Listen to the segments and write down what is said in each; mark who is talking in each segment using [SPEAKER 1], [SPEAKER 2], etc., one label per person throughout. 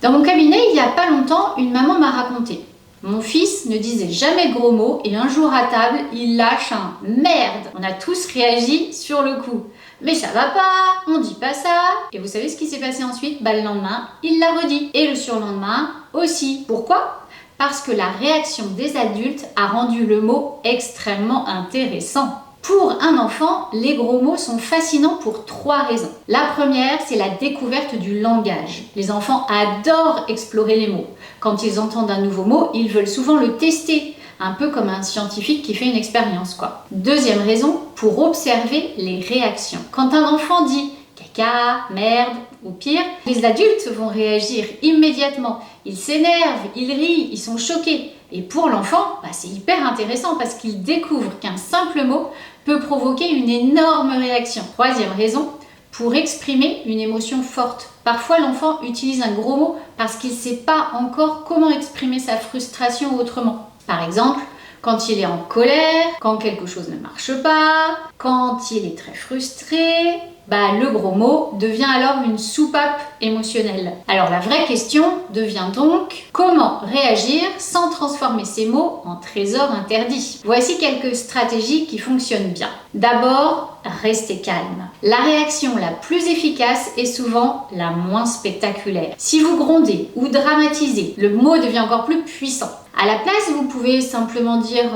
[SPEAKER 1] Dans mon cabinet, il n'y a pas longtemps, une maman m'a raconté. Mon fils ne disait jamais de gros mots et un jour à table, il lâche un « merde ». On a tous réagi sur le coup. Mais ça va pas, on dit pas ça. Et vous savez ce qui s'est passé ensuite? Le lendemain, il l'a redit. Et le surlendemain aussi. Pourquoi? Parce que la réaction des adultes a rendu le mot extrêmement intéressant. Pour un enfant, les gros mots sont fascinants pour 3 raisons. La première, c'est la découverte du langage. Les enfants adorent explorer les mots. Quand ils entendent un nouveau mot, ils veulent souvent le tester, un peu comme un scientifique qui fait une expérience, quoi. Deuxième raison, pour observer les réactions. Quand un enfant dit caca, merde ou pire, les adultes vont réagir immédiatement. Ils s'énervent, ils rient, ils sont choqués. Et pour l'enfant, c'est hyper intéressant parce qu'il découvre qu'un simple mot peut provoquer une énorme réaction. Troisième raison, pour exprimer une émotion forte. Parfois, l'enfant utilise un gros mot parce qu'il ne sait pas encore comment exprimer sa frustration autrement. Par exemple, quand il est en colère, quand quelque chose ne marche pas, quand il est très frustré, le gros mot devient alors une soupape émotionnelle. Alors la vraie question devient donc comment réagir sans transformer ces mots en trésors interdits. Voici quelques stratégies qui fonctionnent bien. D'abord, restez calme. La réaction la plus efficace est souvent la moins spectaculaire. Si vous grondez ou dramatisez, le mot devient encore plus puissant. À la place, vous pouvez simplement dire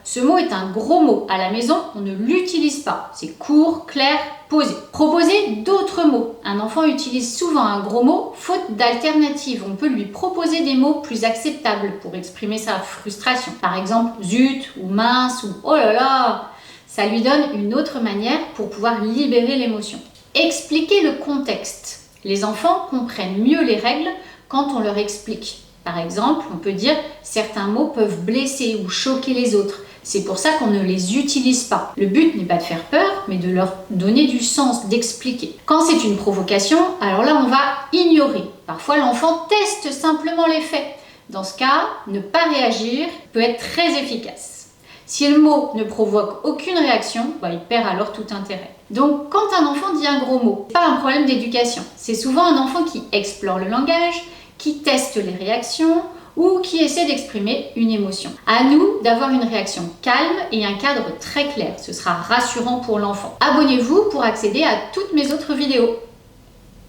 [SPEAKER 1] ce mot est un gros mot. À la maison, on ne l'utilise pas. C'est court, clair, posé. Proposez d'autres mots. Un enfant utilise souvent un gros mot faute d'alternative. On peut lui proposer des mots plus acceptables pour exprimer sa frustration. Par exemple, zut ou mince ou oh là là. Ça lui donne une autre manière pour pouvoir libérer l'émotion. Expliquez le contexte. Les enfants comprennent mieux les règles quand on leur explique. Par exemple, on peut dire certains mots peuvent blesser ou choquer les autres. C'est pour ça qu'on ne les utilise pas. Le but n'est pas de faire peur, mais de leur donner du sens, d'expliquer. Quand c'est une provocation, alors là, on va ignorer. Parfois, l'enfant teste simplement les faits. Dans ce cas, ne pas réagir peut être très efficace. Si le mot ne provoque aucune réaction, il perd alors tout intérêt. Donc, quand un enfant dit un gros mot, c'est pas un problème d'éducation. C'est souvent un enfant qui explore le langage, qui teste les réactions ou qui essaie d'exprimer une émotion. À nous d'avoir une réaction calme et un cadre très clair. Ce sera rassurant pour l'enfant. Abonnez-vous pour accéder à toutes mes autres vidéos.